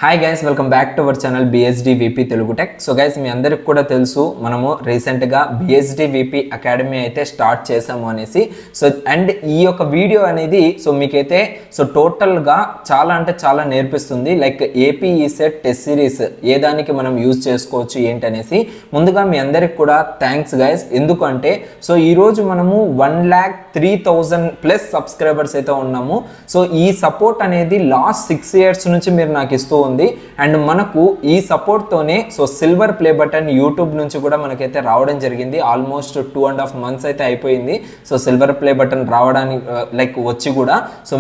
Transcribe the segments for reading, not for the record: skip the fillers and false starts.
Hi guys, welcome back to our channel BSD VP Telugu tech. So guys, మీ అందరికి కూడా తెలుసు మనము రీసెంట్గా బిఎస్డి విపి అకాడమీ అయితే స్టార్ట్ చేసాము అనేసి. సో అండ్ ఈ యొక్క వీడియో అనేది మీకైతే టోటల్గా చాలా అంటే చాలా నేర్పిస్తుంది. Like AP ECET test series ఏ దానికి మనం యూజ్ చేసుకోవచ్చు ఏంటనేసి. ముందుగా మీ అందరికి కూడా థ్యాంక్స్ గైస్. ఎందుకంటే ఈరోజు మనము 1,03,000+ సబ్స్క్రైబర్స్ అయితే ఉన్నాము. సో ఈ సపోర్ట్ అనేది లాస్ట్ 6 years నుంచి మీరు నాకు ఇస్తూ ఉంది. అండ్ మనకు ఈ సపోర్ట్ తోనే సిల్వర్ ప్లే బటన్ యూట్యూబ్ నుంచి కూడా మనకైతే రావడం జరిగింది. ఆల్మోస్ట్ 2.5 months అయితే అయిపోయింది. సిల్వర్ ప్లే బటన్ రావడానికి లైక్ వచ్చి కూడా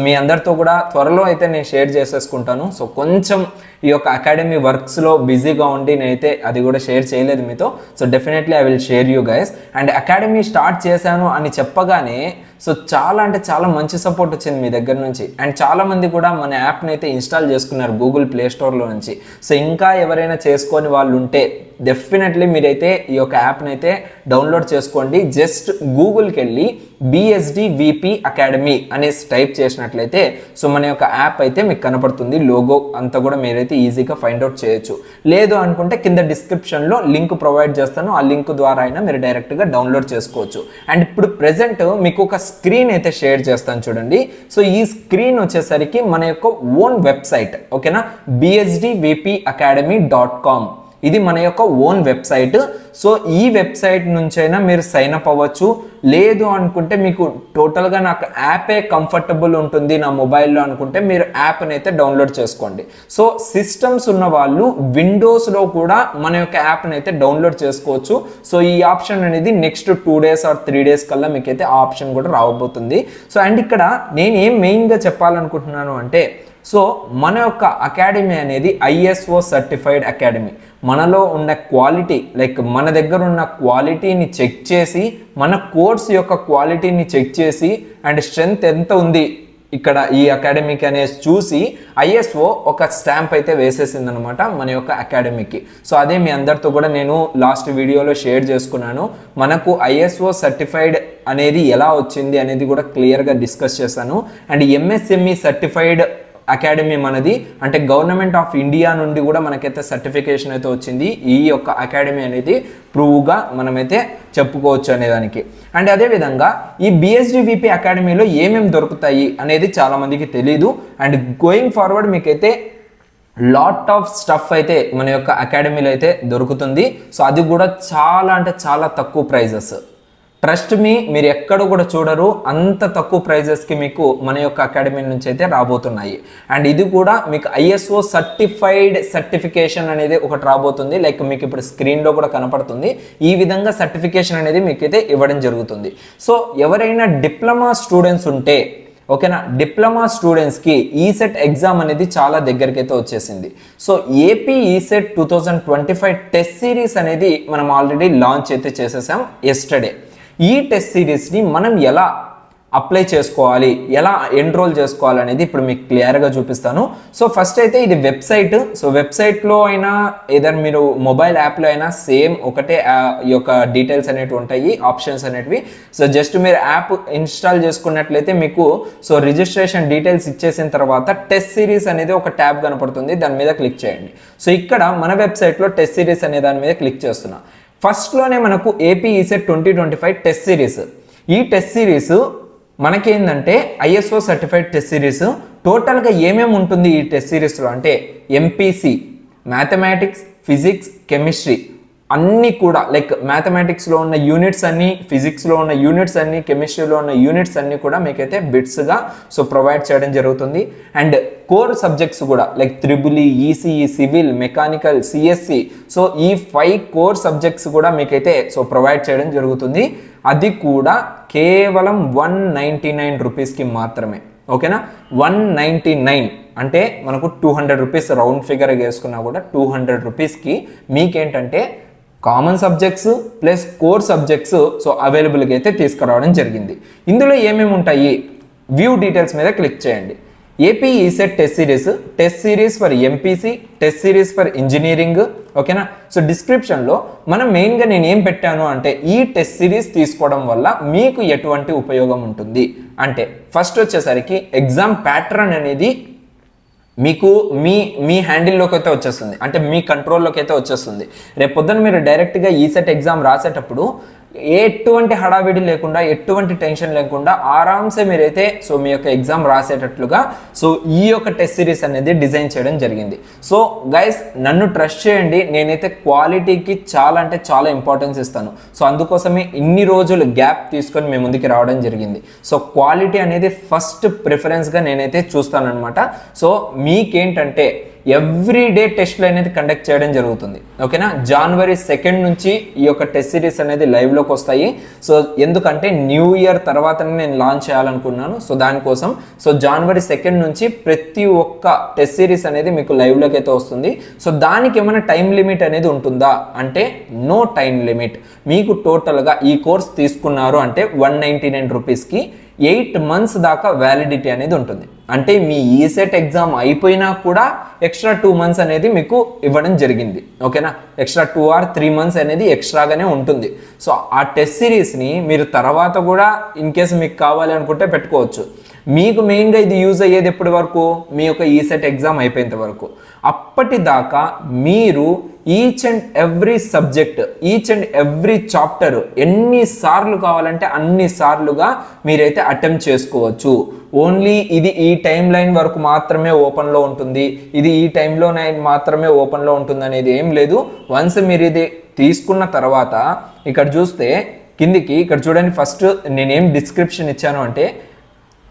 మీ అందరితో కూడా త్వరలో అయితే నేను షేర్ చేసేసుకుంటాను. కొంచెం ఈ యొక్క అకాడమీ వర్క్స్లో బిజీగా ఉండి నేనైతే అది కూడా షేర్ చేయలేదు మీతో. Definitely I will share you guys. And academy start చేశాను అని చెప్పగానే చాలా అంటే చాలా మంచి సపోర్ట్ వచ్చింది మీ దగ్గర నుంచి. అండ్ చాలామంది కూడా మన యాప్ని అయితే ఇన్స్టాల్ చేసుకున్నారు గూగుల్ ప్లే స్టోర్లో నుంచి. ఇంకా ఎవరైనా చేసుకొని వాళ్ళు ఉంటే డెఫినెట్లీ మీరైతే ఈ యొక్క యాప్ని అయితే డౌన్లోడ్ చేసుకోండి. జస్ట్ గూగుల్కి వెళ్ళి బిఎస్డి విపి అకాడమీ అనేసి టైప్ చేసినట్లయితే మన యొక్క యాప్ అయితే మీకు కనపడుతుంది. లోగో అంతా కూడా మీరైతే ఈజీగా ఫైండ్ అవుట్ చేయొచ్చు. లేదు అనుకుంటే కింద డిస్క్రిప్షన్లో లింక్ ప్రొవైడ్ చేస్తాను. ఆ లింక్ ద్వారా అయినా మీరు డైరెక్ట్గా డౌన్లోడ్ చేసుకోవచ్చు. అండ్ ఇప్పుడు ప్రెజెంట్ మీకు ఒక స్క్రీన్ అయితే షేర్ చేస్తాను చూడండి. ఈ స్క్రీన్ వచ్చేసరికి మన యొక్క ఓన్ వెబ్సైట్, ఓకేనా, bsdvpacademy.com. ఇది మన యొక్క ఓన్ వెబ్సైట్. ఈ వెబ్సైట్ నుంచైనా మీరు సైన్ అప్ అవ్వచ్చు. లేదు అనుకుంటే మీకు టోటల్గా నాకు యాపే కంఫర్టబుల్ ఉంటుంది నా మొబైల్లో అనుకుంటే మీరు యాప్ని అయితే డౌన్లోడ్ చేసుకోండి. సిస్టమ్స్ ఉన్న వాళ్ళు విండోస్లో కూడా మన యొక్క యాప్ని అయితే డౌన్లోడ్ చేసుకోవచ్చు. ఈ ఆప్షన్ అనేది నెక్స్ట్ 2 days or 3 days కల్లా మీకైతే ఆ ఆప్షన్ కూడా రాబోతుంది. అండ్ ఇక్కడ నేను ఏం మెయిన్గా చెప్పాలనుకుంటున్నాను అంటే మన యొక్క అకాడమీ అనేది ISO సర్టిఫైడ్ అకాడమీ. మనలో ఉన్న క్వాలిటీ లైక్ మన దగ్గర ఉన్న క్వాలిటీని చెక్ చేసి, మన కోర్స్ యొక్క క్వాలిటీని చెక్ చేసి అండ్ స్ట్రెంగ్త్ ఎంత ఉంది ఇక్కడ ఈ అకాడమీకి అనేది చూసి ISO ఒక స్టాంప్ అయితే వేసేసింది అనమాట మన యొక్క అకాడమీకి. అదే మీ అందరితో కూడా నేను లాస్ట్ వీడియోలో షేర్ చేసుకున్నాను. మనకు ISO సర్టిఫైడ్ అనేది ఎలా వచ్చింది అనేది కూడా క్లియర్గా డిస్కస్ చేశాను. అండ్ MSME సర్టిఫైడ్ అకాడమీ మనది, అంటే గవర్నమెంట్ ఆఫ్ ఇండియా నుండి కూడా మనకైతే సర్టిఫికేషన్ అయితే వచ్చింది. ఈ యొక్క అకాడమీ అనేది ప్రూవ్గా మనమైతే చెప్పుకోవచ్చు అనేదానికి. అండ్ అదేవిధంగా ఈ బిఎస్డి విపి అకాడమీలో ఏమేమి దొరుకుతాయి అనేది చాలామందికి తెలీదు. అండ్ గోయింగ్ ఫార్వర్డ్ మీకైతే లాట్ ఆఫ్ స్టఫ్ అయితే మన యొక్క అకాడమీలో అయితే దొరుకుతుంది. అది కూడా చాలా అంటే చాలా తక్కువ ప్రైజెస్. ట్రస్ట్ మీ, మీరు ఎక్కడ కూడా చూడరు అంత తక్కువ ప్రైజెస్కి మీకు మన యొక్క అకాడమీ నుంచి అయితే రాబోతున్నాయి. అండ్ ఇది కూడా మీకు ISO సర్టిఫైడ్ సర్టిఫికేషన్ అనేది ఒకటి రాబోతుంది. లైక్ మీకు ఇప్పుడు స్క్రీన్లో కూడా కనపడుతుంది. ఈ విధంగా సర్టిఫికేషన్ అనేది మీకైతే ఇవ్వడం జరుగుతుంది. ఎవరైనా డిప్లొమా స్టూడెంట్స్ ఉంటే, ఓకేనా, డిప్లొమా స్టూడెంట్స్కి ఈసెట్ ఎగ్జామ్ అనేది చాలా దగ్గరికి అయితే వచ్చేసింది. ఏపీ ఈసెట్ 2025 టెస్ట్ సిరీస్ అనేది మనం ఆల్రెడీ లాంచ్ అయితే చేసేసాం ఎస్టర్డే. ఈ టెస్ట్ సిరీస్ని మనం ఎలా అప్లై చేసుకోవాలి, ఎలా ఎన్రోల్ చేసుకోవాలి అనేది ఇప్పుడు మీకు క్లియర్గా చూపిస్తాను. ఫస్ట్ అయితే ఇది వెబ్సైట్. వెబ్సైట్లో అయినా ఏదైనా మీరు మొబైల్ యాప్లో అయినా సేమ్ ఒకటే ఈ యొక్క డీటెయిల్స్ అనేవి ఉంటాయి, ఆప్షన్స్ అనేటివి. జస్ట్ మీరు యాప్ ఇన్స్టాల్ చేసుకున్నట్లయితే మీకు రిజిస్ట్రేషన్ డీటెయిల్స్ ఇచ్చేసిన తర్వాత టెస్ట్ సిరీస్ అనేది ఒక ట్యాబ్ కనపడుతుంది, దాని మీద క్లిక్ చేయండి. ఇక్కడ మన వెబ్సైట్లో టెస్ట్ సిరీస్ అనే దాని మీద క్లిక్ చేస్తున్నా. ఫస్ట్లోనే మనకు ఏపీ ఈసెట్ 2025 టెస్ట్ సిరీస్. ఈ టెస్ట్ సిరీస్ మనకేందంటే ISO సర్టిఫైడ్ టెస్ట్ సిరీస్. టోటల్గా ఏమేమి ఉంటుంది ఈ టెస్ట్ సిరీస్లో అంటే MPC, మ్యాథమెటిక్స్, ఫిజిక్స్, కెమిస్ట్రీ అన్నీ కూడా లైక్ మ్యాథమెటిక్స్లో ఉన్న యూనిట్స్ అన్నీ, ఫిజిక్స్లో ఉన్న యూనిట్స్ అన్నీ, కెమిస్ట్రీలో ఉన్న యూనిట్స్ అన్నీ కూడా మీకైతే బిట్స్గా ప్రొవైడ్ చేయడం జరుగుతుంది. అండ్ కోర్ సబ్జెక్ట్స్ కూడా like EEE, ECE, civil, mechanical, CSE. ఈ 5 కోర్ సబ్జెక్ట్స్ కూడా మీకైతే ప్రొవైడ్ చేయడం జరుగుతుంది. అది కూడా కేవలం 199 రూపీస్కి మాత్రమే, ఓకేనా. 199 అంటే మనకు 200 రూపీస్ రౌండ్ ఫిగర్ వేసుకున్నా కూడా 200 రూపీస్కి మీకేంటంటే common subjects plus core subjects అవైలబుల్గా అయితే తీసుకురావడం జరిగింది. ఇందులో ఏమేమి ఉంటాయి, వ్యూ డీటెయిల్స్ మీద క్లిక్ చేయండి. AP ECET test series for MPC, test series for engineering, ఓకేనా. డిస్క్రిప్షన్లో మనం మెయిన్గా నేను ఏం పెట్టాను అంటే ఈ టెస్ట్ సిరీస్ తీసుకోవడం వల్ల మీకు ఎటువంటి ఉపయోగం ఉంటుంది అంటే ఫస్ట్ వచ్చేసరికి ఎగ్జామ్ ప్యాటర్న్ అనేది మీకు మీ మీ హ్యాండిల్లోకి అయితే వచ్చేస్తుంది, అంటే మీ కంట్రోల్లోకి అయితే వచ్చేస్తుంది. రేపు పొద్దున మీరు డైరెక్ట్గా ఈసెట్ ఎగ్జామ్ రాసేటప్పుడు ఎటువంటి హడావిడి లేకుండా, ఎటువంటి టెన్షన్ లేకుండా ఆరామ్సే మీరైతే సో మీ యొక్క ఎగ్జామ్ రాసేటట్లుగా సో ఈ యొక్క టెస్ట్ సిరీస్ అనేది డిజైన్ చేయడం జరిగింది. సో గైస్ నన్ను ట్రస్ట్ చేయండి, నేనైతే క్వాలిటీకి చాలా అంటే చాలా ఇంపార్టెన్స్ ఇస్తాను. సో అందుకోసమే ఇన్ని రోజులు గ్యాప్ తీసుకొని మేము ముందుకు రావడం జరిగింది. సో క్వాలిటీ అనేది ఫస్ట్ ప్రిఫరెన్స్గా నేనైతే చూస్తానన్నమాట. సో మీకేంటంటే ఎవ్రీడే టెస్ట్లు అనేది కండక్ట్ చేయడం జరుగుతుంది. ఓకేనా, January 2 నుంచి ఈ యొక్క టెస్ట్ సిరీస్ అనేది లైవ్లోకి వస్తాయి. సో ఎందుకంటే న్యూ ఇయర్ తర్వాతనే నేను లాంచ్ చేయాలనుకున్నాను. సో దానికోసం సో January 2 నుంచి ప్రతి ఒక్క టెస్ట్ సిరీస్ అనేది మీకు లైవ్లోకి అయితే వస్తుంది. సో దానికి ఏమైనా టైం లిమిట్ అనేది ఉంటుందా అంటే నో టైం లిమిట్. మీకు టోటల్గా ఈ కోర్స్ తీసుకున్నారు అంటే 199 రూపీస్కి 8 months దాకా వ్యాలిడిటీ అనేది ఉంటుంది. అంటే మీ ఈసెట్ ఎగ్జామ్ అయిపోయినా కూడా ఎక్స్ట్రా 2 months అనేది మీకు ఇవ్వడం జరిగింది. ఓకేనా, ఎక్స్ట్రా 2 or 3 months అనేది ఎక్స్ట్రాగానే ఉంటుంది. సో ఆ టెస్ట్ సిరీస్ని మీరు తర్వాత కూడా ఇన్ కేసు మీకు కావాలి అనుకుంటే పెట్టుకోవచ్చు. మీకు మెయిన్గా ఇది యూజ్ అయ్యేది ఎప్పటి వరకు, మీ యొక్క ఈసెట్ ఎగ్జామ్ అయిపోయేంత వరకు. అప్పటిదాకా మీరు each and every subject, each and every chapter ఎన్నిసార్లు కావాలంటే అన్నిసార్లుగా మీరైతే అటెంప్ట్ చేసుకోవచ్చు. ఓన్లీ ఇది ఈ టైం లైన్ వరకు మాత్రమే ఓపెన్లో ఉంటుంది, ఇది ఈ టైంలో మాత్రమే ఓపెన్లో ఉంటుంది అనేది ఏం లేదు. వన్స్ మీరు ఇది తీసుకున్న తర్వాత ఇక్కడ చూస్తే కిందికి ఇక్కడ చూడండి, ఫస్ట్ నేనేం డిస్క్రిప్షన్ ఇచ్చాను అంటే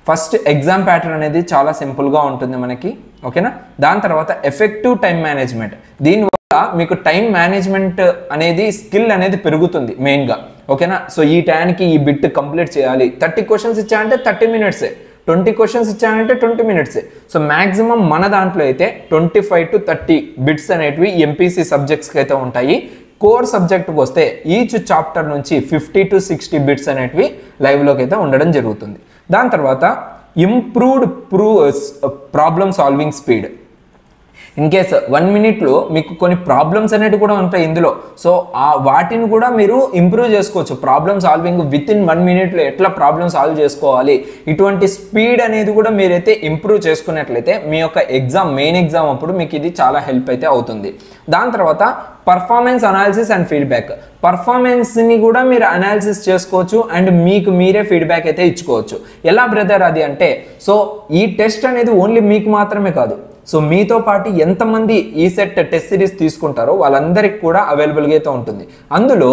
ఫస్ట్ ఎగ్జామ్ ప్యాటర్న్ అనేది చాలా సింపుల్గా ఉంటుంది మనకి. ఓకేనా, దాని తర్వాత ఎఫెక్టివ్ టైం మేనేజ్మెంట్. దీనివల్ల మీకు టైం మేనేజ్మెంట్ అనేది స్కిల్ అనేది పెరుగుతుంది మెయిన్గా. ఓకేనా, సో ఈ టైంకి ఈ బిట్ కంప్లీట్ చేయాలి. 30 questions ఇచ్చాయంటే 30 minutes, 20 questions ఇచ్చానంటే 20 minutes. So maximum మన దాంట్లో అయితే 25 to 30 బిట్స్ అనేటివి ఎంపీసీ సబ్జెక్ట్స్కి అయితే ఉంటాయి. కోర్ సబ్జెక్ట్కి వస్తే ఈచ్ చాప్టర్ నుంచి 50 to 60 బిట్స్ అనేటివి లైవ్లోకి అయితే ఉండడం జరుగుతుంది. దాని తర్వాత improved problem solving speed. In case 1 minute మీకు కొన్ని ప్రాబ్లమ్స్ అనేవి కూడా ఉంటాయి ఇందులో. సో వాటిని కూడా మీరు ఇంప్రూవ్ చేసుకోవచ్చు. Problem solving with in 1 minute ఎట్లా ప్రాబ్లమ్ సాల్వ్ చేసుకోవాలి, ఇటువంటి స్పీడ్ అనేది కూడా మీరైతే ఇంప్రూవ్ చేసుకున్నట్లయితే మీ యొక్క ఎగ్జామ్, మెయిన్ ఎగ్జామ్ అప్పుడు మీకు ఇది చాలా హెల్ప్ అయితే అవుతుంది. దాని తర్వాత పర్ఫార్మెన్స్ అనాలిసిస్ అండ్ ఫీడ్బ్యాక్. పర్ఫార్మెన్స్ని కూడా మీరు అనాలిసిస్ చేసుకోవచ్చు అండ్ మీకు మీరే ఫీడ్బ్యాక్ అయితే ఇచ్చుకోవచ్చు. ఎలా బ్రదర్ అది అంటే, సో ఈ టెస్ట్ అనేది ఓన్లీ మీకు మాత్రమే కాదు, సో మీతో పాటు ఎంతమంది ఈసెట్ టెస్ట్ సిరీస్ తీసుకుంటారో వాళ్ళందరికీ కూడా అవైలబుల్గా అయితే ఉంటుంది. అందులో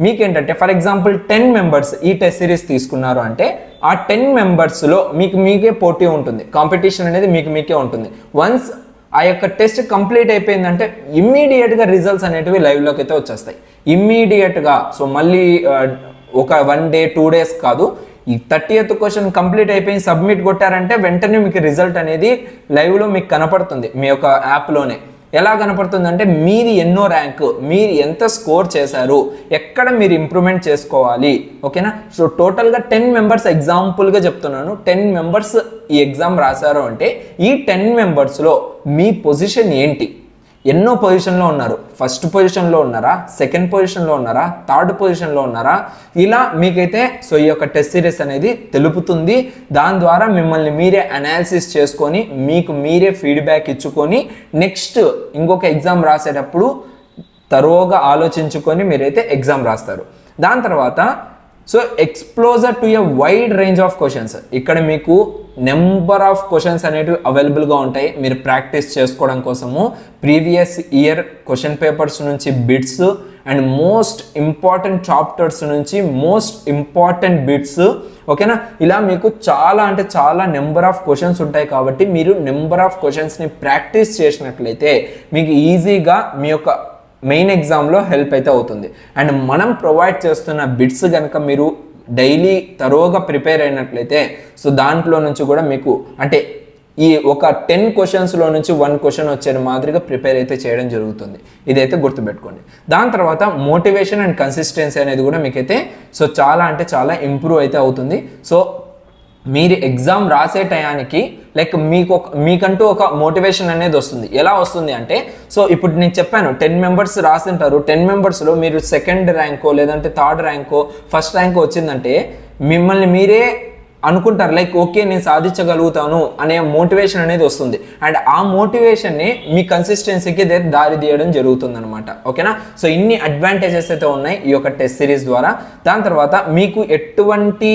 మీకేంటంటే ఫర్ ఎగ్జాంపుల్ 10 members ఈ టెస్ట్ సిరీస్ తీసుకున్నారు అంటే ఆ 10 membersలో మీకే పోటీ ఉంటుంది, కాంపిటీషన్ అనేది మీకే ఉంటుంది. వన్స్ ఆ యొక్క టెస్ట్ కంప్లీట్ అయిపోయిందంటే ఇమ్మీడియట్గా రిజల్ట్స్ అనేటివి లైవ్లోకి అయితే వచ్చేస్తాయి ఇమ్మీడియట్గా. సో మళ్ళీ ఒక 1 day 2 days కాదు, ఈ 30th question కంప్లీట్ అయిపోయి సబ్మిట్ కొట్టారంటే వెంటనే మీకు రిజల్ట్ అనేది లైవ్లో మీకు కనపడుతుంది మీ యొక్క యాప్లోనే. ఎలా కనపడుతుంది అంటే మీది ఎన్నో ర్యాంక్, మీరు ఎంత స్కోర్ చేశారు, ఎక్కడ మీరు ఇంప్రూవ్మెంట్ చేసుకోవాలి. ఓకేనా, సో టోటల్గా 10 members ఎగ్జాంపుల్గా చెప్తున్నాను. 10 members ఈ ఎగ్జామ్ రాశారు అంటే ఈ 10 membersలో మీ పొజిషన్ ఏంటి, ఎన్నో పొజిషన్లో ఉన్నారు, ఫస్ట్ పొజిషన్లో ఉన్నారా, సెకండ్ పొజిషన్లో ఉన్నారా, థర్డ్ పొజిషన్లో ఉన్నారా, ఇలా మీకైతే సో ఈ యొక్క టెస్ట్ సిరీస్ అనేది తెలుపుతుంది. దాని ద్వారా మిమ్మల్ని మీరే అనాలిసిస్ చేసుకొని మీకు మీరే ఫీడ్బ్యాక్ ఇచ్చుకొని నెక్స్ట్ ఇంకొక ఎగ్జామ్ రాసేటప్పుడు తరోగా ఆలోచించుకొని మీరైతే ఎగ్జామ్ రాస్తారు. దాని తర్వాత so ఎక్స్ప్లోజర్ to a wide range of questions. ఇక్కడ మీకు నెంబర్ ఆఫ్ క్వశ్చన్స్ అనేటివి అవైలబుల్గా ఉంటాయి మీరు ప్రాక్టీస్ చేసుకోవడం కోసము. ప్రీవియస్ ఇయర్ క్వశ్చన్ పేపర్స్ నుంచి bits and most important chapters నుంచి మోస్ట్ ఇంపార్టెంట్ బిట్స్. ఓకేనా, ఇలా మీకు చాలా అంటే చాలా నెంబర్ ఆఫ్ క్వశ్చన్స్ ఉంటాయి. కాబట్టి మీరు నెంబర్ ఆఫ్ క్వశ్చన్స్ని ప్రాక్టీస్ చేసినట్లయితే మీకు ఈజీగా మీ యొక్క మెయిన్ ఎగ్జామ్లో హెల్ప్ అయితే అవుతుంది. అండ్ మనం ప్రొవైడ్ చేస్తున్న బిట్స్ కనుక మీరు డైలీ తరోగా ప్రిపేర్ అయినట్లయితే సో దాంట్లో నుంచి కూడా మీకు అంటే ఈ ఒక 10 questions-లో నుంచి 1 question వచ్చే మాదిరిగా ప్రిపేర్ అయితే చేయడం జరుగుతుంది. ఇదైతే గుర్తుపెట్టుకోండి. దాని తర్వాత మోటివేషన్ అండ్ కన్సిస్టెన్సీ అనేది కూడా మీకైతే సో చాలా అంటే చాలా ఇంప్రూవ్ అయితే అవుతుంది. సో మీరు ఎగ్జామ్ రాసే టయానికి లైక్ మీకంటూ ఒక మోటివేషన్ అనేది వస్తుంది. ఎలా వస్తుంది అంటే సో ఇప్పుడు నేను చెప్పాను 10 members రాసింటారు, 10 membersలో మీరు సెకండ్ ర్యాంకో లేదంటే థర్డ్ ర్యాంకో ఫస్ట్ ర్యాంకో వచ్చిందంటే మిమ్మల్ని మీరే అనుకుంటారు లైక్ ఓకే నేను సాధించగలుగుతాను అనే మోటివేషన్ అనేది వస్తుంది. అండ్ ఆ మోటివేషన్ని మీ కన్సిస్టెన్సీకి దారి తీయడం జరుగుతుంది అనమాట. ఓకేనా. సో ఇన్ని అడ్వాంటేజెస్ అయితే ఉన్నాయి ఈ యొక్క టెస్ట్ సిరీస్ ద్వారా. దాని తర్వాత మీకు ఎటువంటి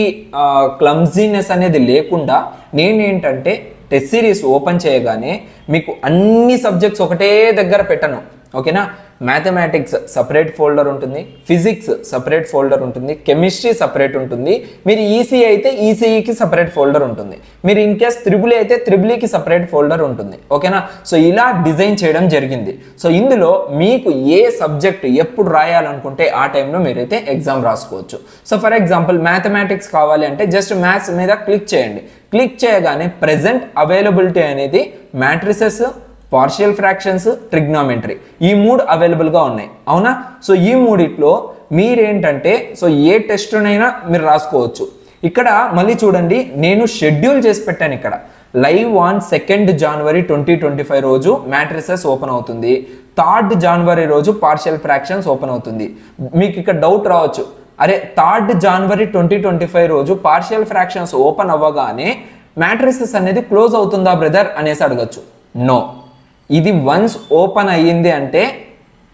క్లమ్జీనెస్ అనేది లేకుండా నేనేంటంటే టెస్ట్ సిరీస్ ఓపెన్ చేయగానే మీకు అన్ని సబ్జెక్ట్స్ ఒకటే దగ్గర పెట్టను. ఓకేనా. మ్యాథమెటిక్స్ సపరేట్ ఫోల్డర్ ఉంటుంది, ఫిజిక్స్ సపరేట్ ఫోల్డర్ ఉంటుంది, కెమిస్ట్రీ సపరేట్ ఉంటుంది, మీరు ఈసీ అయితే ఈసీఈకి సపరేట్ ఫోల్డర్ ఉంటుంది, మీరు ఇన్ కేస్ త్రిబుల్ అయితే త్రిబుల్కి సపరేట్ ఫోల్డర్ ఉంటుంది. ఓకేనా. సో ఇలా డిజైన్ చేయడం జరిగింది. సో ఇందులో మీకు ఏ సబ్జెక్ట్ ఎప్పుడు రాయాలనుకుంటే ఆ టైంలో మీరైతే ఎగ్జామ్ రాసుకోవచ్చు. సో ఫర్ ఎగ్జాంపుల్ మ్యాథమెటిక్స్ కావాలి అంటే జస్ట్ మ్యాథ్స్ మీద క్లిక్ చేయండి. క్లిక్ చేయగానే ప్రెజెంట్ అవైలబిలిటీ అనేది మ్యాట్రిసెస్, పార్షియల్ ఫ్రాక్షన్స్, ట్రిగ్నామెట్రీ ఈ 3 అవైలబుల్గా ఉన్నాయి. అవునా. సో ఈ మూడిట్లో మీరేంటంటే సో ఏ టెస్ట్నైనా మీరు రాసుకోవచ్చు. ఇక్కడ మళ్ళీ చూడండి నేను షెడ్యూల్ చేసి పెట్టాను. ఇక్కడ లైవ్ ఆన్ 2 జనవరి 2025 రోజు మ్యాట్రిసెస్ ఓపెన్ అవుతుంది, 3 జనవరి రోజు పార్షియల్ ఫ్రాక్షన్స్ ఓపెన్ అవుతుంది. మీకు ఇక్కడ డౌట్ రావచ్చు, అరే 3 జనవరి 2025 రోజు పార్షియల్ ఫ్రాక్షన్స్ ఓపెన్ అవ్వగానే మ్యాట్రిసెస్ అనేది క్లోజ్ అవుతుందా బ్రదర్ అనేసి అడగచ్చు. నో, ఇది వన్స్ ఓపెన్ అయ్యింది అంటే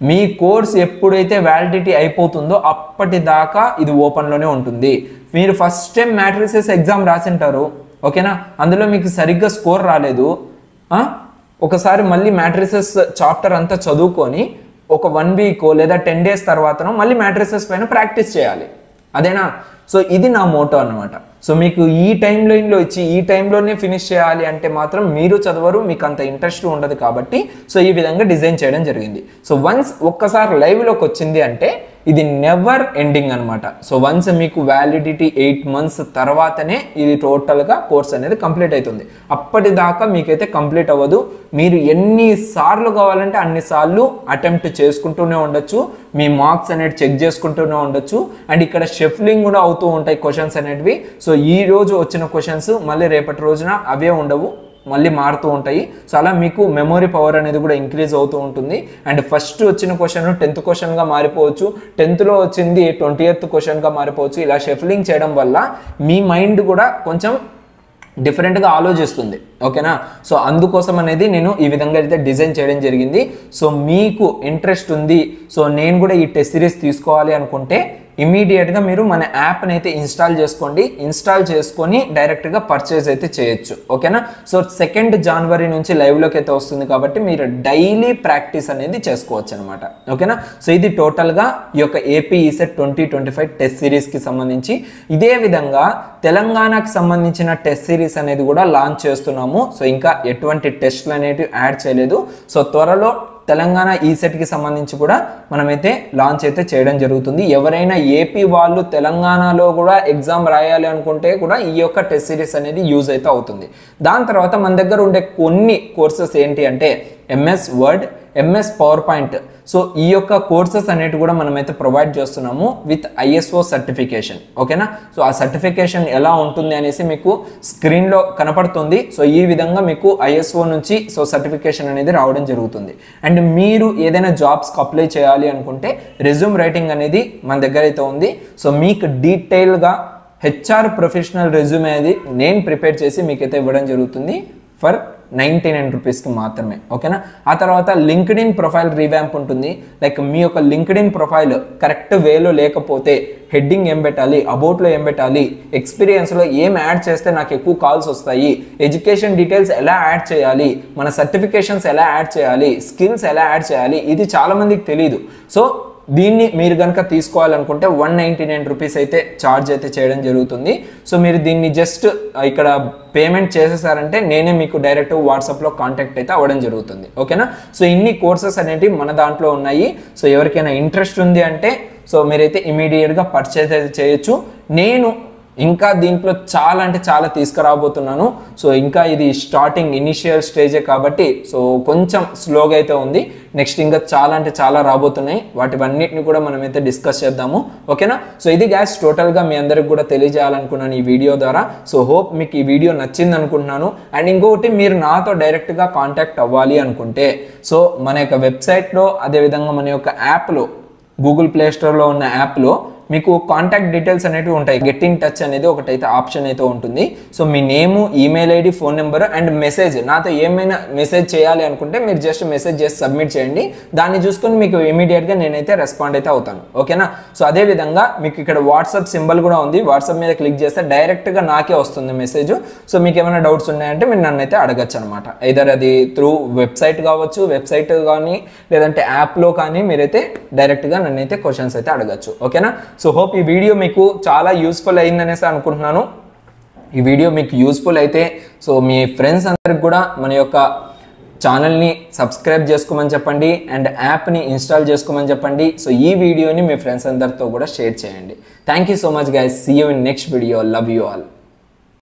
మీ కోర్స్ ఎప్పుడైతే వ్యాలిడిటీ అయిపోతుందో అప్పటిదాకా ఇది ఓపెన్లోనే ఉంటుంది. మీరు ఫస్ట్ టైం మ్యాట్రిసెస్ ఎగ్జామ్ రాసింటారు. ఓకేనా. అందులో మీకు సరిగ్గా స్కోర్ రాలేదు, ఒకసారి మళ్ళీ మ్యాట్రిసెస్ చాప్టర్ అంతా చదువుకొని ఒక 1 వీక్ లేదా 10 డేస్ తర్వాతనో మళ్ళీ మ్యాట్రిసెస్ పైన ప్రాక్టీస్ చేయాలి. అదేనా. సో ఇది నా మోటో అనమాట. సో మీకు ఈ టైం లైన్లో ఇచ్చి ఈ టైంలోనే ఫినిష్ చేయాలి అంటే మాత్రం మీరు చదవరు, మీకు అంత ఇంట్రెస్ట్ ఉండదు. కాబట్టి సో ఈ విధంగా డిజైన్ చేయడం జరిగింది. సో వన్స్ ఒక్కసారి లైవ్లోకి వచ్చింది అంటే ఇది నెవర్ ఎండింగ్ అనమాట. సో వన్స్ మీకు వ్యాలిడిటీ 8 months తర్వాతనే ఇది టోటల్గా కోర్స్ అనేది కంప్లీట్ అవుతుంది. అప్పటిదాకా మీకైతే కంప్లీట్ అవ్వదు. మీరు ఎన్నిసార్లు కావాలంటే అన్నిసార్లు అటెంప్ట్ చేసుకుంటూనే ఉండొచ్చు, మీ మార్క్స్ అనేది చెక్ చేసుకుంటూనే ఉండొచ్చు. అండ్ ఇక్కడ షఫ్లింగ్ కూడా అవుతూ ఉంటాయి క్వశ్చన్స్ అనేటివి. సో ఈ రోజు వచ్చిన క్వశ్చన్స్ మళ్ళీ రేపటి రోజున అవే ఉండవు, మళ్ళీ మారుతూ ఉంటాయి. సో అలా మీకు మెమొరీ పవర్ అనేది కూడా ఇంక్రీజ్ అవుతూ ఉంటుంది. అండ్ ఫస్ట్ వచ్చిన క్వశ్చన్ 10th క్వశ్చన్గా మారిపోవచ్చు, 10thలో వచ్చింది 20th క్వశ్చన్గా మారిపోవచ్చు. ఇలా షఫలింగ్ చేయడం వల్ల మీ మైండ్ కూడా కొంచెం డిఫరెంట్గా ఆలోచిస్తుంది. ఓకేనా. సో అందుకోసం అనేది నేను ఈ విధంగా అయితే డిజైన్ చేయడం జరిగింది. సో మీకు ఇంట్రెస్ట్ ఉంది, సో నేను కూడా ఈ టెస్ట్ సిరీస్ తీసుకోవాలి అనుకుంటే ఇమీడియట్గా మీరు మన యాప్ని అయితే ఇన్స్టాల్ చేసుకోండి. ఇన్స్టాల్ చేసుకొని డైరెక్ట్గా పర్చేజ్ అయితే చేయొచ్చు. ఓకేనా. సో 2 జనవరి నుంచి లైవ్లోకి అయితే వస్తుంది కాబట్టి మీరు డైలీ ప్రాక్టీస్ అనేది చేసుకోవచ్చు అనమాట. ఓకేనా. సో ఇది టోటల్గా ఈ యొక్క ఏపీ ఈసెట్ 2025 టెస్ట్ సిరీస్కి సంబంధించి. ఇదే విధంగా తెలంగాణకు సంబంధించిన టెస్ట్ సిరీస్ అనేది కూడా లాంచ్ చేస్తున్నాము. సో ఇంకా ఎటువంటి టెస్ట్లు అనేవి యాడ్ చేయలేదు. సో త్వరలో తెలంగాణ ఈసెట్కి సంబంధించి కూడా మనమైతే లాంచ్ అయితే చేయడం జరుగుతుంది. ఎవరైనా ఏపీ వాళ్ళు తెలంగాణలో కూడా ఎగ్జామ్ రాయాలి అనుకుంటే కూడా ఈ యొక్క టెస్ట్ సిరీస్ అనేది యూజ్ అయితే అవుతుంది. దాని తర్వాత మన దగ్గర ఉండే కొన్ని కోర్సెస్ ఏంటి అంటే MS word, MS power point. So ఈ యొక్క కోర్సెస్ అనేవి కూడా మనమైతే ప్రొవైడ్ చేస్తున్నాము విత్ ఐఎస్ఓ సర్టిఫికేషన్. ఓకేనా. సో ఆ సర్టిఫికేషన్ ఎలా ఉంటుంది అనేసి మీకు స్క్రీన్లో కనపడుతుంది. సో ఈ విధంగా మీకు ఐఎస్ఓ నుంచి సో సర్టిఫికేషన్ అనేది రావడం జరుగుతుంది. అండ్ మీరు ఏదైనా జాబ్స్కి అప్లై చేయాలి అనుకుంటే రెజ్యూమ్ రైటింగ్ అనేది మన దగ్గర అయితే ఉంది. సో మీకు డీటెయిల్గా హెచ్ఆర్ ప్రొఫెషనల్ రెజ్యూమ్ అనేది నేను ప్రిపేర్ చేసి మీకైతే ఇవ్వడం జరుగుతుంది ఫర్ 99 రూపీస్కి మాత్రమే. ఓకేనా. ఆ తర్వాత లింక్డ్ఇన్ ప్రొఫైల్ రీవ్యాంప్ ఉంటుంది. లైక్ మీ యొక్క లింక్డ్ఇన్ ప్రొఫైల్ కరెక్ట్ వేలో లేకపోతే హెడ్డింగ్ ఏం పెట్టాలి, అబౌట్లో ఏం పెట్టాలి, ఎక్స్పీరియన్స్లో ఏం యాడ్ చేస్తే నాకు ఎక్కువ కాల్స్ వస్తాయి, ఎడ్యుకేషన్ డీటెయిల్స్ ఎలా యాడ్ చేయాలి, మన సర్టిఫికేషన్స్ ఎలా యాడ్ చేయాలి, స్కిల్స్ ఎలా యాడ్ చేయాలి, ఇది చాలామందికి తెలియదు. సో దీన్ని మీరు కనుక తీసుకోవాలనుకుంటే 199 రూపీస్ అయితే ఛార్జ్ అయితే చేయడం జరుగుతుంది. సో మీరు దీన్ని జస్ట్ ఇక్కడ పేమెంట్ చేసేసారంటే నేనే మీకు డైరెక్ట్ వాట్సాప్లో కాంటాక్ట్ అయితే అవ్వడం జరుగుతుంది. ఓకేనా. సో ఇన్ని కోర్సెస్ అనేవి మన దాంట్లో ఉన్నాయి. సో ఎవరికైనా ఇంట్రెస్ట్ ఉంది అంటే సో మీరైతే ఇమీడియట్గా పర్చేస్ అయితే చేయొచ్చు. నేను ఇంకా దీంట్లో చాలా అంటే చాలా తీసుకురాబోతున్నాను. సో ఇంకా ఇది స్టార్టింగ్ ఇనిషియల్ స్టేజే కాబట్టి సో కొంచెం స్లోగా అయితే ఉంది. నెక్స్ట్ ఇంకా చాలా అంటే చాలా రాబోతున్నాయి. వాటివన్నిటిని కూడా మనమైతే డిస్కస్ చేద్దాము. ఓకేనా. సో ఇది గ్యాస్ టోటల్గా మీ అందరికి కూడా తెలియజేయాలనుకున్నాను ఈ వీడియో ద్వారా. సో హోప్ మీకు ఈ వీడియో నచ్చింది అనుకుంటున్నాను. అండ్ ఇంకొకటి మీరు నాతో డైరెక్ట్గా కాంటాక్ట్ అవ్వాలి అనుకుంటే సో మన యొక్క వెబ్సైట్లో అదేవిధంగా మన యొక్క యాప్లో గూగుల్ ప్లే స్టోర్లో ఉన్న యాప్లో మీకు కాంటాక్ట్ డీటెయిల్స్ అనేవి ఉంటాయి. గెట్ ఇన్ టచ్ అనేది ఒకటైతే ఆప్షన్ అయితే ఉంటుంది. So me name, email ID, phone number and message, నాతో ఏమైనా మెసేజ్ చేయాలి అనుకుంటే మీరు జస్ట్ మెసేజ్ చేసి సబ్మిట్ చేయండి. దాన్ని చూసుకొని మీకు ఇమీడియట్గా నేనైతే రెస్పాండ్ అయితే అవుతాను. ఓకేనా? సో అదే విధంగా మీకు ఇక్కడ వాట్సాప్ సింబల్ కూడా ఉంది. వాట్సాప్ మీద క్లిక్ చేస్తే డైరెక్ట్గా నాకే వస్తుంది మెసేజ్. సో మీకు ఏమైనా డౌట్స్ ఉన్నాయంటే మీరు నన్ను అయితే అడగచ్చు అనమాట. ఐదర్ అది త్రూ వెబ్సైట్ కావచ్చు, వెబ్సైట్ కానీ లేదంటే యాప్లో కానీ మీరైతే డైరెక్ట్గా నన్ను అయితే క్వశ్చన్స్ అయితే అడగచ్చు. ఓకేనా? సో హోప్ ఈ వీడియో మీకు చాలా యూస్ఫుల్ అయిందనేసి అనుకుంటున్నాను. ఈ వీడియో మీకు యూస్ఫుల్ అయితే సో మీ ఫ్రెండ్స్ అందరికి కూడా మన యొక్క ఛానల్ని సబ్స్క్రైబ్ చేసుకోమని చెప్పండి అండ్ యాప్ని ఇన్స్టాల్ చేసుకోమని చెప్పండి. సో ఈ వీడియోని మీ ఫ్రెండ్స్ అందరితో కూడా షేర్ చేయండి. Thank you so much guys. See you in next video. Love you all.